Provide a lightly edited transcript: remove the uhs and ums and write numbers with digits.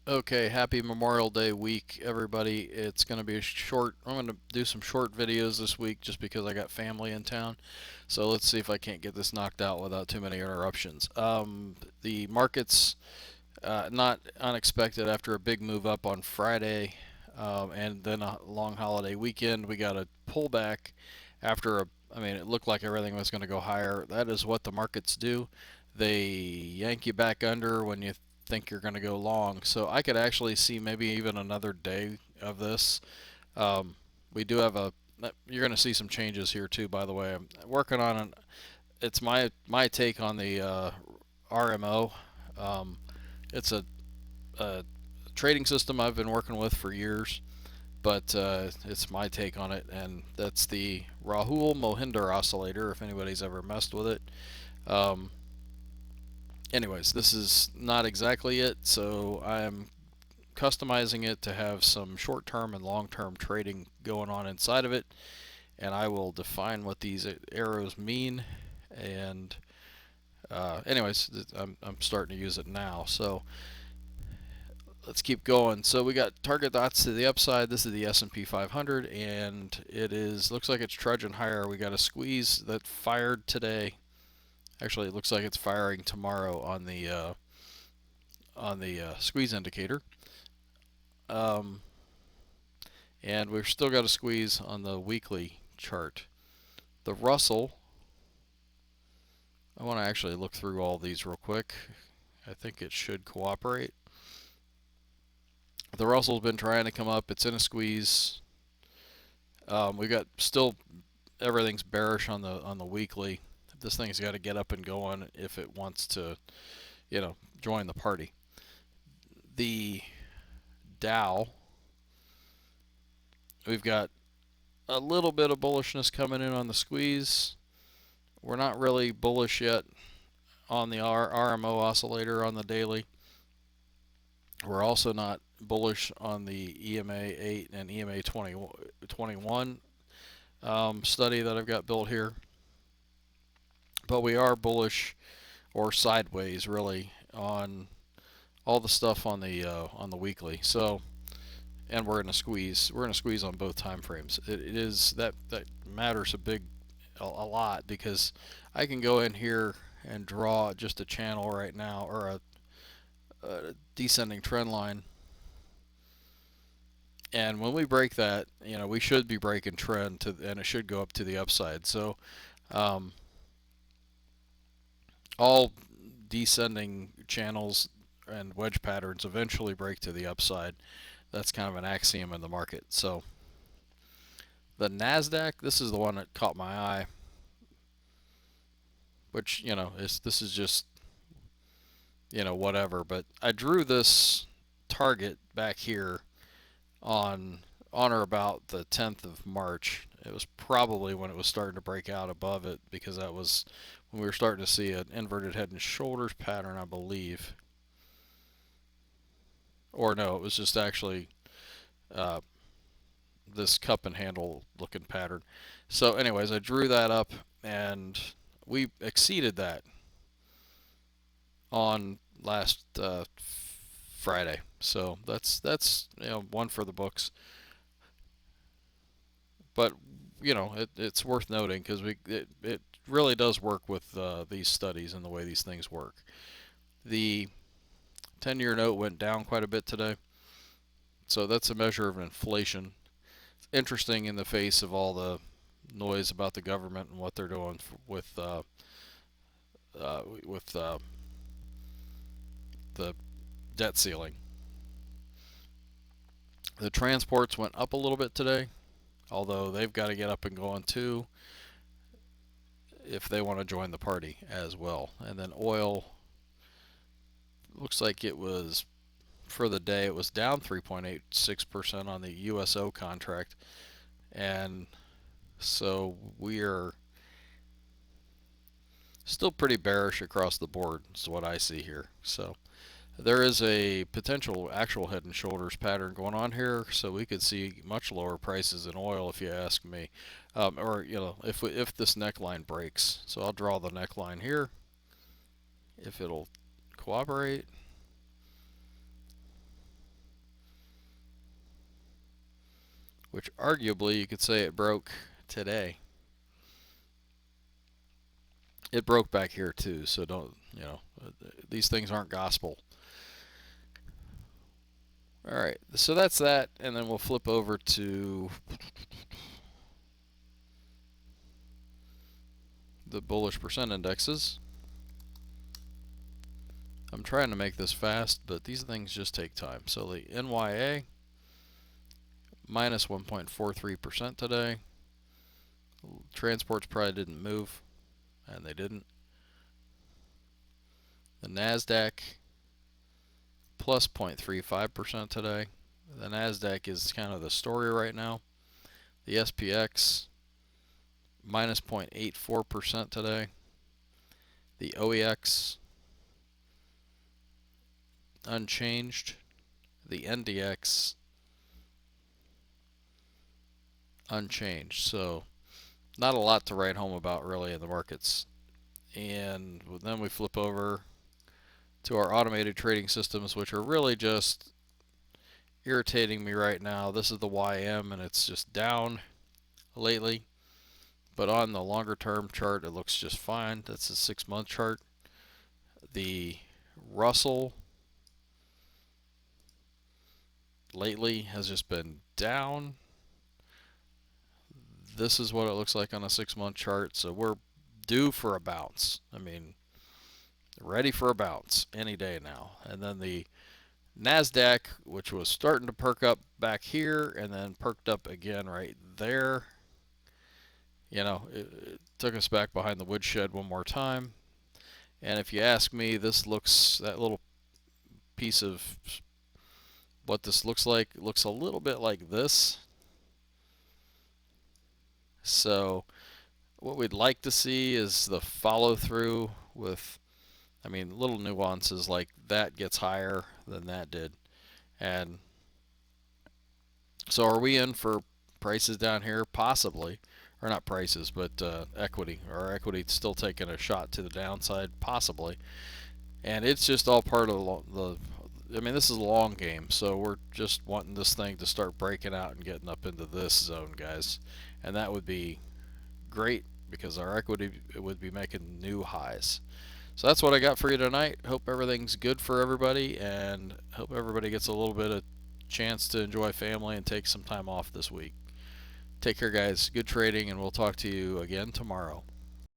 Okay, happy Memorial Day week, everybody. It's going to be I'm going to do some short videos this week just because I got family in town. So let's see if I can't get this knocked out without too many interruptions. The markets, not unexpected after a big move up on Friday and then a long holiday weekend, we got a pullback after I mean, it looked like everything was going to go higher. That is what the markets do. They yank you back under when you think you're going to go long. So I could actually see maybe even another day of this. Um, we do have a. You're going to see some changes here too. By the way, I'm working on an. It's my take on the RMO. Um, it's a trading system I've been working with for years, but it's my take on it, and that's the Rahul Mohinder oscillator. If anybody's ever messed with it. Um, Anyways, this is not exactly it, so I'm customizing it to have some short-term and long-term trading going on inside of it, and I will define what these arrows mean. And anyways, I'm starting to use it now. So let's keep going. So we got target dots to the upside. This is the S&P 500, and it is looks like it's trudging higher. We got a squeeze that fired today. Actually, it looks like it's firing tomorrow on the squeeze indicator. Um, and we've still got a squeeze on the weekly chart. The Russell, I want to actually look through all these real quick. I think it should cooperate. The Russell's been trying to come up. It's in a squeeze. We got still everything's bearish on the weekly. This thing's got to get up and going if it wants to, join the party. The Dow, we've got a little bit of bullishness coming in on the squeeze. We're not really bullish yet on the RMO oscillator on the daily. We're also not bullish on the EMA 8 and EMA 21 study that I've got built here. But we are bullish or sideways really on all the stuff on the weekly. So, and we're in a squeeze. We're in a squeeze on both time frames. It is that matters a lot because I can go in here and draw just a channel right now or a descending trend line. And when we break that, we should be breaking trend and it should go up to the upside. So, um, all descending channels and wedge patterns eventually break to the upside. That's kind of an axiom in the market. So, the Nasdaq, this is the one that caught my eye, which this is just whatever. But I drew this target back here on or about the 10th of March. It was probably when it was starting to break out above it because that was when we were starting to see an inverted head and shoulders pattern, I believe. Or no, it was just actually uh, this cup and handle looking pattern. So, anyways, I drew that up and we exceeded that on last Friday. So that's one for the books. But it's worth noting because it really does work with these studies and the way these things work. The 10-year note went down quite a bit today, so that's a measure of inflation. It's interesting in the face of all the noise about the government and what they're doing with the debt ceiling. The transports went up a little bit today, although they've got to get up and going too if they want to join the party as well. And then oil looks like it was for the day it was down 3.86% on the USO contract, and so we are still pretty bearish across the board is what I see here. So there is a potential actual head and shoulders pattern going on here, so we could see much lower prices in oil if you ask me, or if this neckline breaks. So I'll draw the neckline here if it'll cooperate. which arguably you could say it broke today. It broke back here too, so don't, these things aren't gospel. All right, so that's that, and then we'll flip over to the bullish percent indexes. I'm trying to make this fast, but these things just take time. So the NYA, minus 1.43% today. Transports probably didn't move, and they didn't. The NASDAQ, plus 0.35% today. The NASDAQ is kind of the story right now. The SPX, minus 0.84% today. The OEX, unchanged. The NDX, unchanged. So not a lot to write home about really in the markets. And then we flip over to our automated trading systems, which are really just irritating me right now. This is the YM, and it's just down lately. But on the longer term chart, it looks just fine. That's a 6-month chart. The Russell lately has just been down. This is what it looks like on a 6-month chart. So we're due for a bounce. I mean, ready for a bounce any day now. And then the NASDAQ, which was starting to perk up back here and then perked up again right there. It took us back behind the woodshed one more time. And if you ask me, this looks, that little piece of what this looks like, looks a little bit like this. So what we'd like to see is the follow through with, little nuances like that gets higher than that did. And so are we in for prices down here? Possibly. Or not prices, but equity. Or equity still taking a shot to the downside? Possibly. And it's just all part of this is a long game, so we're just wanting this thing to start breaking out and getting up into this zone, guys. And that would be great because our equity would be making new highs. So that's what I got for you tonight. Hope everything's good for everybody, and hope everybody gets a little bit of chance to enjoy family and take some time off this week. Take care, guys. Good trading, and we'll talk to you again tomorrow.